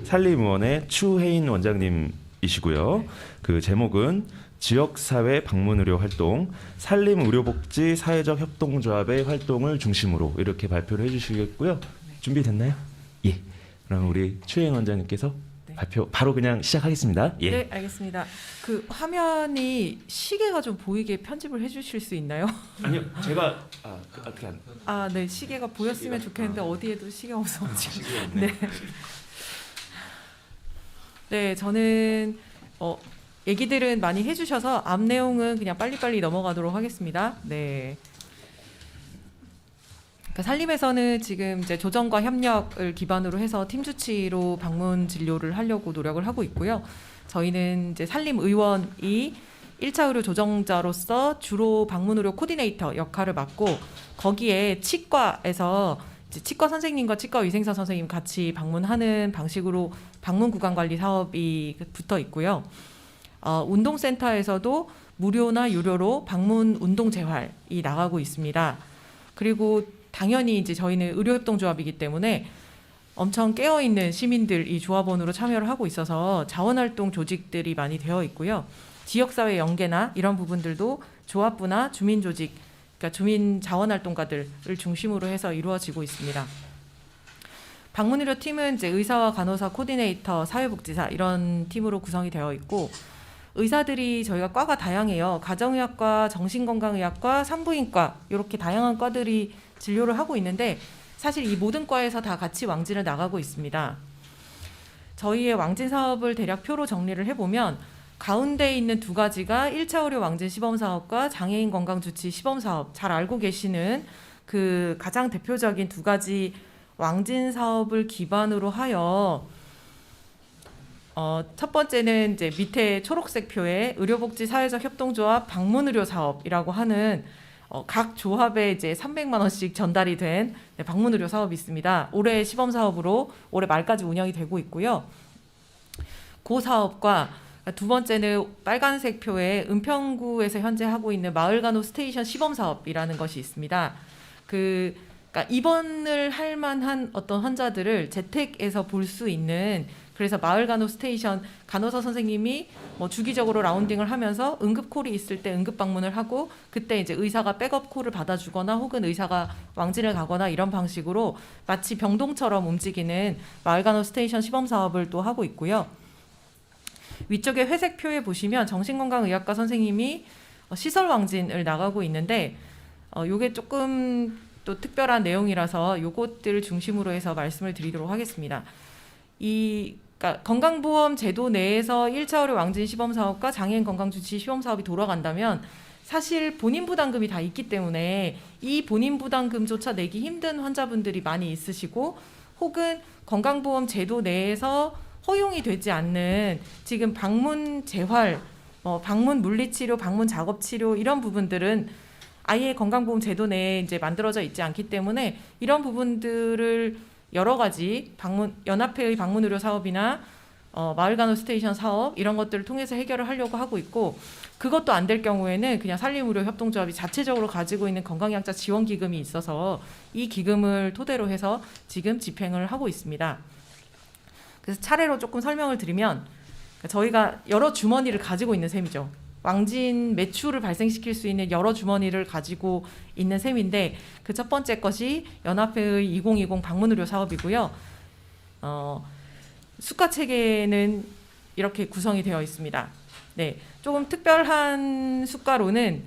산림의원의 추혜인 원장님이시고요. 그 제목은 지역사회 방문의료 활동, 산림의료복지 사회적 협동조합의 활동을 중심으로 이렇게 발표를 해주시겠고요. 준비됐나요? 예. 그럼 우리 추혜인 원장님께서 발표 바로 그냥 시작하겠습니다. 예. 네, 알겠습니다. 그 화면이 시계가 좀 보이게 편집을 해주실 수 있나요? 아니요, 제가 네, 시계가 보였으면 좋겠는데 어디에도 시계가 없어가지고. 네. 네, 저는 얘기들은 많이 해주셔서 앞 내용은 그냥 빨리빨리 넘어가도록 하겠습니다. 네. 산림에서는 지금 이제 조정과 협력을 기반으로 해서 팀 주치로 방문 진료를 하려고 노력을 하고 있고요. 저희는 이제 산림의원이 1차 의료 조정자로서 주로 방문 의료 코디네이터 역할을 맡고 거기에 치과에서 이제 치과 선생님과 치과 위생사 선생님 같이 방문하는 방식으로 방문 구강 관리 사업이 붙어 있고요. 운동센터에서도 무료나 유료로 방문 운동 재활이 나가고 있습니다. 그리고 당연히 이제 저희는 의료협동조합이기 때문에 엄청 깨어있는 시민들이 조합원으로 참여를 하고 있어서 자원활동 조직들이 많이 되어 있고요. 지역사회 연계나 이런 부분들도 조합부나 주민조직, 그러니까 주민 자원활동가들을 중심으로 해서 이루어지고 있습니다. 방문의료팀은 이제 의사와 간호사, 코디네이터, 사회복지사 이런 팀으로 구성이 되어 있고 의사들이 저희가 과가 다양해요. 가정의학과, 정신건강의학과, 산부인과 이렇게 다양한 과들이 진료를 하고 있는데 사실 이 모든 과에서 다 같이 왕진을 나가고 있습니다. 저희의 왕진 사업을 대략 표로 정리를 해보면 가운데 있는 두 가지가 1차 의료 왕진 시범사업과 장애인 건강주치 시범사업, 잘 알고 계시는 그 가장 대표적인 두 가지 왕진 사업을 기반으로 하여 첫 번째는 이제 밑에 초록색 표에 의료복지 사회적 협동조합 방문의료 사업이라고 하는 각 조합에 이제 300만 원씩 전달이 된 방문의료 사업이 있습니다. 올해 시범 사업으로 올해 말까지 운영이 되고 있고요. 그 사업과 두 번째는 빨간색 표에 은평구에서 현재 하고 있는 마을간호 스테이션 시범 사업이라는 것이 있습니다. 그러니까 입원을 할 만한 어떤 환자들을 재택에서 볼 수 있는, 그래서 마을간호 스테이션 간호사 선생님이 뭐 주기적으로 라운딩을 하면서 응급콜이 있을 때 응급 방문을 하고 그때 이제 의사가 백업 콜을 받아주거나 혹은 의사가 왕진을 가거나 이런 방식으로 마치 병동처럼 움직이는 마을간호 스테이션 시범 사업을 또 하고 있고요. 위쪽에 회색 표에 보시면 정신건강의학과 선생님이 시설 왕진을 나가고 있는데 요게 조금 또 특별한 내용이라서 요것들을 중심으로 해서 말씀을 드리도록 하겠습니다. 그러니까 건강보험 제도 내에서 1차 의료 왕진 시범사업과 장애인 건강주치 시범사업이 돌아간다면 사실 본인 부담금이 다 있기 때문에 이 본인 부담금조차 내기 힘든 환자분들이 많이 있으시고 혹은 건강보험 제도 내에서 허용이 되지 않는 지금 방문 재활, 방문 물리치료, 방문 작업치료 이런 부분들은 아예 건강보험 제도 내에 이제 만들어져 있지 않기 때문에 이런 부분들을 여러 가지 연합회의 방문의료 사업이나 마을간호 스테이션 사업 이런 것들을 통해서 해결을 하려고 하고 있고 그것도 안 될 경우에는 그냥 산림의료협동조합이 자체적으로 가지고 있는 건강약자 지원기금이 있어서 이 기금을 토대로 해서 지금 집행을 하고 있습니다. 그래서 차례로 조금 설명을 드리면 저희가 여러 주머니를 가지고 있는 셈이죠. 왕진 매출을 발생시킬 수 있는 여러 주머니를 가지고 있는 셈인데 그 첫 번째 것이 연합회의 2020 방문의료 사업이고요. 수가 체계는 이렇게 구성이 되어 있습니다. 네, 조금 특별한 수가로는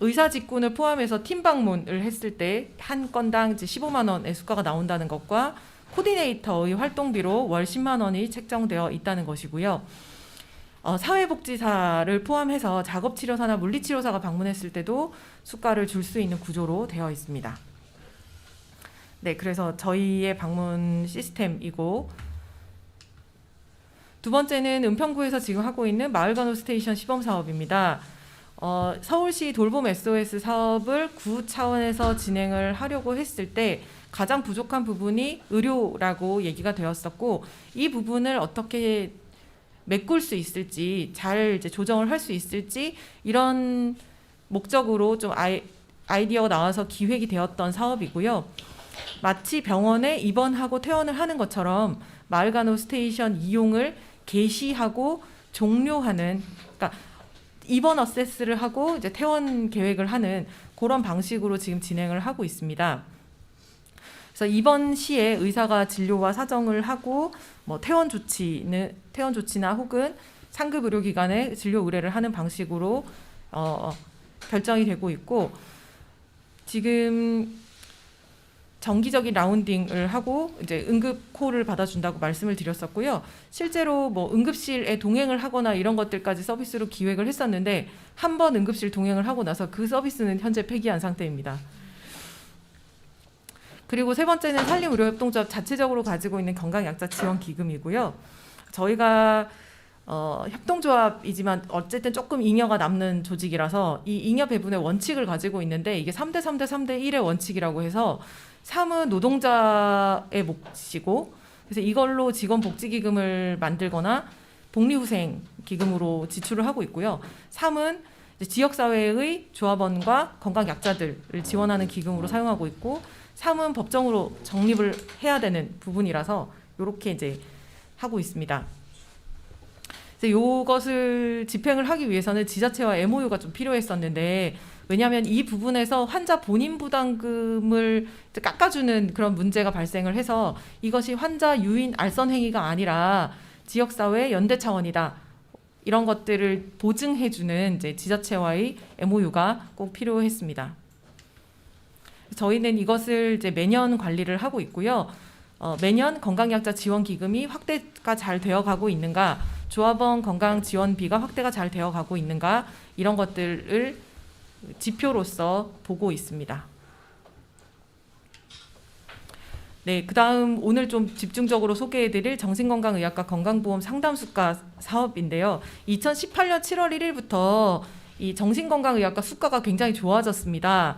의사 직군을 포함해서 팀 방문을 했을 때 한 건당 이제 15만 원의 수가가 나온다는 것과 코디네이터의 활동비로 월 10만 원이 책정되어 있다는 것이고요. 사회복지사를 포함해서 작업치료사나 물리치료사가 방문했을 때도 수가를 줄 수 있는 구조로 되어 있습니다. 네, 그래서 저희의 방문 시스템이고 두 번째는 은평구에서 지금 하고 있는 마을간호 스테이션 시범 사업입니다. 서울시 돌봄 SOS 사업을 구 차원에서 진행을 하려고 했을 때 가장 부족한 부분이 의료라고 얘기가 되었었고 이 부분을 어떻게 메꿀 수 있을지 잘 이제 조정을 할 수 있을지 이런 목적으로 좀 아이디어가 나와서 기획이 되었던 사업이고요. 마치 병원에 입원하고 퇴원을 하는 것처럼 마을 간호 스테이션 이용을 개시하고 종료하는, 그러니까 입원 어세스를 하고 이제 퇴원 계획을 하는 그런 방식으로 지금 진행을 하고 있습니다. 그래서 입원 시에 의사가 진료와 사정을 하고 뭐 퇴원 조치나 혹은 상급 의료기관에 진료 의뢰를 하는 방식으로 결정이 되고 있고, 지금 정기적인 라운딩을 하고 이제 응급콜을 받아준다고 말씀을 드렸었고요. 실제로 뭐 응급실에 동행을 하거나 이런 것들까지 서비스로 기획을 했었는데 한 번 응급실 동행을 하고 나서 그 서비스는 현재 폐기한 상태입니다. 그리고 세 번째는 산림의료협동조합 자체적으로 가지고 있는 건강약자 지원기금이고요. 저희가 협동조합이지만 어쨌든 조금 잉여가 남는 조직이라서 이 잉여 배분의 원칙을 가지고 있는데, 이게 3대 3대 3대 1의 원칙이라고 해서 3은 노동자의 몫이고, 그래서 이걸로 직원복지기금을 만들거나 복리후생 기금으로 지출을 하고 있고요. 3은 지역사회의 조합원과 건강약자들을 지원하는 기금으로 사용하고 있고, 3은 법정으로 정립을 해야 되는 부분이라서 이렇게 이제 하고 있습니다. 이것을 집행을 하기 위해서는 지자체와 MOU가 좀 필요했었는데, 왜냐하면 이 부분에서 환자 본인 부담금을 깎아주는 그런 문제가 발생을 해서 이것이 환자 유인 알선 행위가 아니라 지역사회 연대 차원이다, 이런 것들을 보증해주는 이제 지자체와의 MOU가 꼭 필요했습니다. 저희는 이것을 이제 매년 관리를 하고 있고요. 매년 건강약자 지원기금이 확대가 잘 되어가고 있는가, 조합원 건강지원비가 확대가 잘 되어가고 있는가, 이런 것들을 지표로서 보고 있습니다. 네, 그다음 오늘 좀 집중적으로 소개해드릴 정신건강의학과 건강보험 상담수가 사업인데요. 2018년 7월 1일부터 이 정신건강의학과 수가가 굉장히 좋아졌습니다.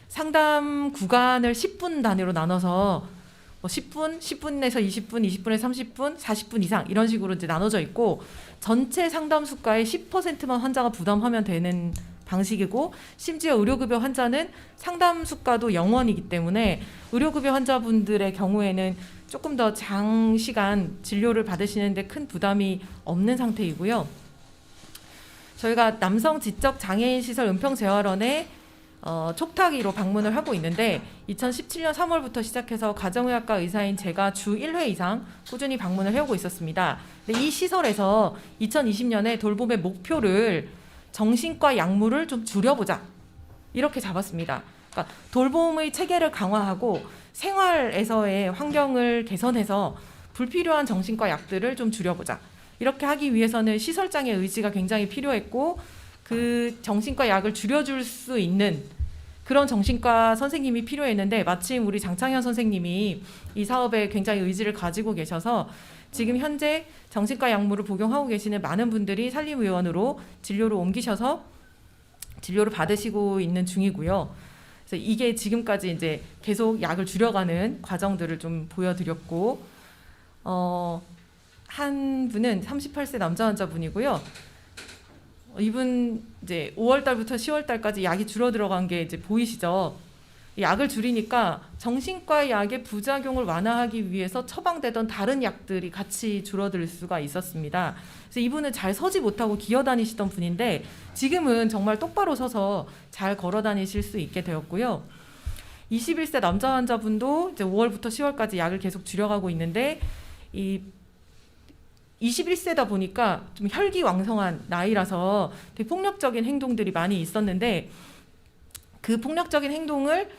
상담 구간을 10분 단위로 나눠서 10분, 10분에서 20분, 20분에서 30분, 40분 이상 이런 식으로 이제 나눠져 있고, 전체 상담 수가의 10%만 환자가 부담하면 되는 방식이고, 심지어 의료급여 환자는 상담 수가도 0원이기 때문에 의료급여 환자분들의 경우에는 조금 더 장시간 진료를 받으시는데 큰 부담이 없는 상태이고요. 저희가 남성 지적 장애인 시설 은평재활원에 촉탁위로 방문을 하고 있는데, 2017년 3월부터 시작해서 가정의학과 의사인 제가 주 1회 이상 꾸준히 방문을 해오고 있었습니다. 근데 이 시설에서 2020년에 돌봄의 목표를 정신과 약물을 좀 줄여보자, 이렇게 잡았습니다. 그러니까 돌봄의 체계를 강화하고 생활에서의 환경을 개선해서 불필요한 정신과 약들을 좀 줄여보자, 이렇게 하기 위해서는 시설장의 의지가 굉장히 필요했고, 그 정신과 약을 줄여줄 수 있는 그런 정신과 선생님이 필요했는데, 마침 우리 장창현 선생님이 이 사업에 굉장히 의지를 가지고 계셔서 지금 현재 정신과 약물을 복용하고 계시는 많은 분들이 산림의원으로 진료를 옮기셔서 진료를 받으시고 있는 중이고요. 그래서 이게 지금까지 이제 계속 약을 줄여가는 과정들을 좀 보여드렸고, 한 분은 38세 남자 환자분이고요. 이분 이제 5월 달부터 10월 달까지 약이 줄어들어간 게 이제 보이시죠? 약을 줄이니까 정신과 약의 부작용을 완화하기 위해서 처방되던 다른 약들이 같이 줄어들 수가 있었습니다. 그래서 이분은 잘 서지 못하고 기어 다니시던 분인데 지금은 정말 똑바로 서서 잘 걸어 다니실 수 있게 되었고요. 21세 남자 환자분도 이제 5월부터 10월까지 약을 계속 줄여가고 있는데, 이 21세다 보니까 좀 혈기왕성한 나이라서 되게 폭력적인 행동들이 많이 있었는데, 그 폭력적인 행동을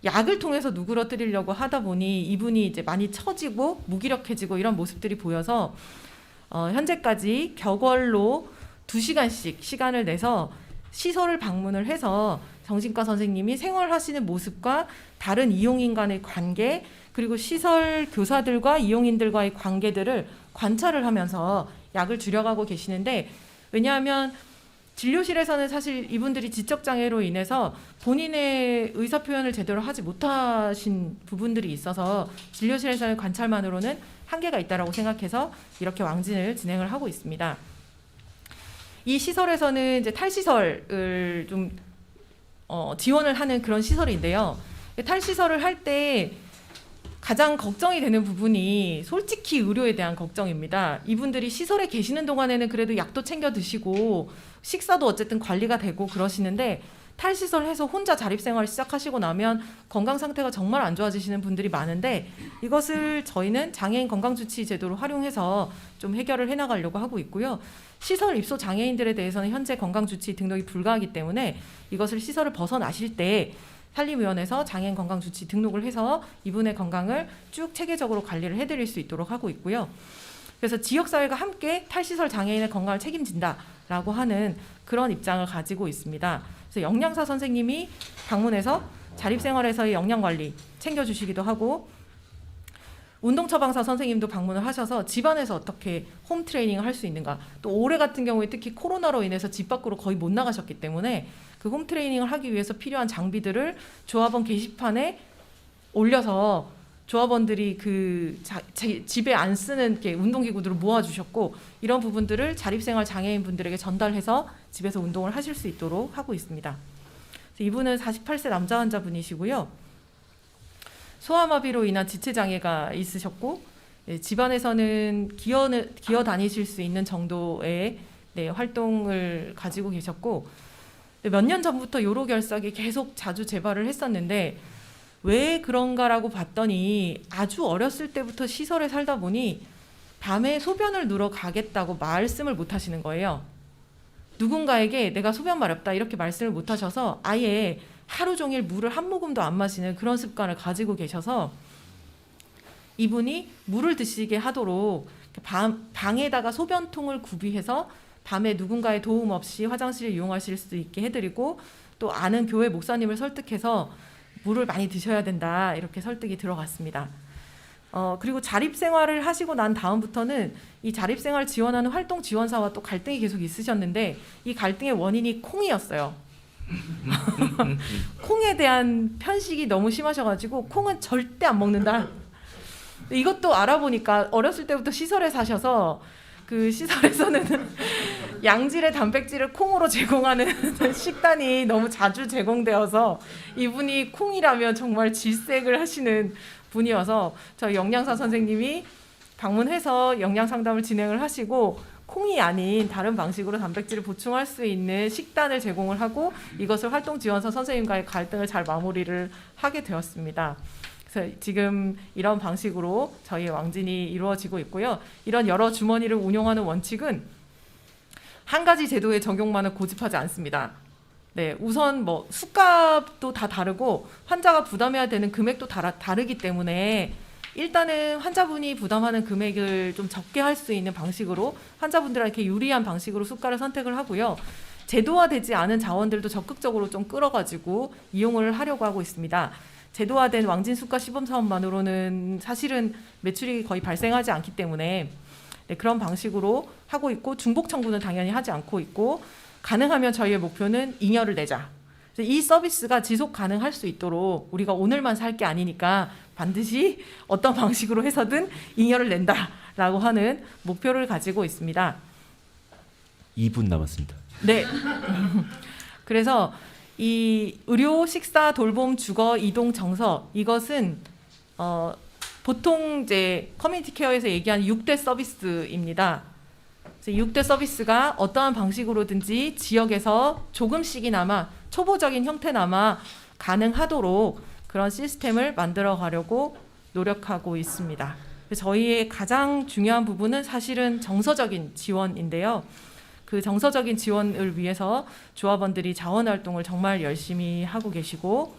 약을 통해서 누그러뜨리려고 하다 보니 이분이 이제 많이 처지고 무기력해지고 이런 모습들이 보여서 현재까지 격월로 2시간씩 시간을 내서 시설을 방문을 해서 정신과 선생님이 생활하시는 모습과 다른 이용인 간의 관계, 그리고 시설 교사들과 이용인들과의 관계들을 관찰을 하면서 약을 줄여가고 계시는데, 왜냐하면 진료실에서는 사실 이분들이 지적장애로 인해서 본인의 의사표현을 제대로 하지 못하신 부분들이 있어서 진료실에서의 관찰만으로는 한계가 있다고 생각해서 이렇게 왕진을 진행을 하고 있습니다. 이 시설에서는 이제 탈시설을 좀 지원을 하는 그런 시설인데요. 탈시설을 할 때 가장 걱정이 되는 부분이 솔직히 의료에 대한 걱정입니다. 이분들이 시설에 계시는 동안에는 그래도 약도 챙겨 드시고 식사도 어쨌든 관리가 되고 그러시는데 탈시설 해서 혼자 자립생활 시작하시고 나면 건강 상태가 정말 안 좋아지시는 분들이 많은데 이것을 저희는 장애인 건강주치 제도를 활용해서 좀 해결을 해나가려고 하고 있고요. 시설 입소 장애인들에 대해서는 현재 건강주치 등록이 불가하기 때문에 이것을 시설을 벗어나실 때 산림위원회에서 장애인 건강주치 등록을 해서 이분의 건강을 쭉 체계적으로 관리를 해드릴 수 있도록 하고 있고요. 그래서 지역사회가 함께 탈시설 장애인의 건강을 책임진다라고 하는 그런 입장을 가지고 있습니다. 그래서 영양사 선생님이 방문해서 자립생활에서의 영양관리 챙겨주시기도 하고 운동 처방사 선생님도 방문을 하셔서 집안에서 어떻게 홈 트레이닝을 할 수 있는가, 또 올해 같은 경우에 특히 코로나로 인해서 집 밖으로 거의 못 나가셨기 때문에 그 홈 트레이닝을 하기 위해서 필요한 장비들을 조합원 게시판에 올려서 조합원들이 그 집에 안 쓰는 이렇게 운동기구들을 모아주셨고 이런 부분들을 자립생활 장애인분들에게 전달해서 집에서 운동을 하실 수 있도록 하고 있습니다. 이분은 48세 남자 환자분이시고요. 소아마비로 인한 지체장애가 있으셨고 집안에서는 기어 다니실 수 있는 정도의 활동을 가지고 계셨고 몇 년 전부터 요로결석이 계속 자주 재발을 했었는데 왜 그런가라고 봤더니 아주 어렸을 때부터 시설에 살다 보니 밤에 소변을 누러 가겠다고 말씀을 못 하시는 거예요. 누군가에게 내가 소변 마렵다 이렇게 말씀을 못 하셔서 아예 하루 종일 물을 한 모금도 안 마시는 그런 습관을 가지고 계셔서 이분이 물을 드시게 하도록 방에다가 소변통을 구비해서 밤에 누군가의 도움 없이 화장실을 이용하실 수 있게 해드리고 또 아는 교회 목사님을 설득해서 물을 많이 드셔야 된다 이렇게 설득이 들어갔습니다. 그리고 자립생활을 하시고 난 다음부터는 이 자립생활 지원하는 활동 지원사와 또 갈등이 계속 있으셨는데 이 갈등의 원인이 콩이었어요. 콩에 대한 편식이 너무 심하셔가지고 콩은 절대 안 먹는다. 이것도 알아보니까 어렸을 때부터 시설에 사셔서 그 시설에서는 양질의 단백질을 콩으로 제공하는 식단이 너무 자주 제공되어서 이분이 콩이라면 정말 질색을 하시는 분이어서 저희 영양사 선생님이 방문해서 영양 상담을 진행을 하시고 콩이 아닌 다른 방식으로 단백질을 보충할 수 있는 식단을 제공을 하고 이것을 활동지원사 선생님과의 갈등을 잘 마무리를 하게 되었습니다. 그래서 지금 이런 방식으로 저희의 왕진이 이루어지고 있고요. 이런 여러 주머니를 운용하는 원칙은 한 가지 제도의 적용만을 고집하지 않습니다. 네, 우선 뭐 수값도 다 다르고 환자가 부담해야 되는 금액도 다르기 때문에 일단은 환자분이 부담하는 금액을 좀 적게 할 수 있는 방식으로 환자분들에게 유리한 방식으로 수가를 선택을 하고요. 제도화되지 않은 자원들도 적극적으로 좀 끌어가지고 이용을 하려고 하고 있습니다. 제도화된 왕진 수가 시범 사업만으로는 사실은 매출이 거의 발생하지 않기 때문에 그런 방식으로 하고 있고 중복 청구는 당연히 하지 않고 있고 가능하면 저희의 목표는 잉여를 내자. 이 서비스가 지속 가능할 수 있도록 우리가 오늘만 살 게 아니니까 반드시 어떤 방식으로 해서든 잉여를 낸다라고 하는 목표를 가지고 있습니다. 2분 남았습니다. 네. 그래서 이 의료, 식사, 돌봄, 주거, 이동, 정서 이것은 보통 이제 커뮤니티 케어에서 얘기하는 6대 서비스입니다. 6대 서비스가 어떠한 방식으로든지 지역에서 조금씩이나마 초보적인 형태나마 가능하도록 그런 시스템을 만들어 가려고 노력하고 있습니다. 저희의 가장 중요한 부분은 사실은 정서적인 지원인데요. 그 정서적인 지원을 위해서 조합원들이 자원활동을 정말 열심히 하고 계시고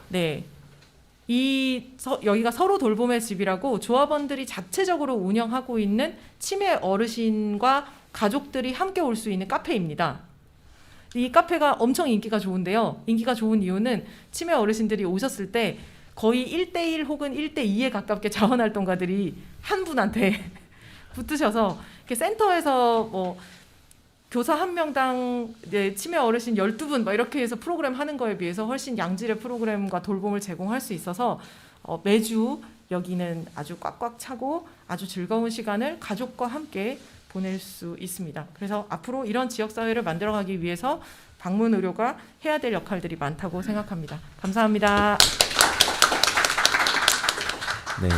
네, 여기가 서로 돌봄의 집이라고 조합원들이 자체적으로 운영하고 있는 치매 어르신과 가족들이 함께 올 수 있는 카페입니다. 이 카페가 엄청 인기가 좋은데요. 인기가 좋은 이유는 치매 어르신들이 오셨을 때 거의 1대1 혹은 1대2에 가깝게 자원활동가들이 한 분한테 붙으셔서 이렇게 센터에서 뭐 교사 한 명당 치매 어르신 12분 막 이렇게 해서 프로그램 하는 거에 비해서 훨씬 양질의 프로그램과 돌봄을 제공할 수 있어서 매주 여기는 아주 꽉꽉 차고 아주 즐거운 시간을 가족과 함께 보낼 수 있습니다. 그래서 앞으로 이런 지역사회를 만들어가기 위해서 방문의료가 해야 될 역할들이 많다고 생각합니다. 감사합니다. 네,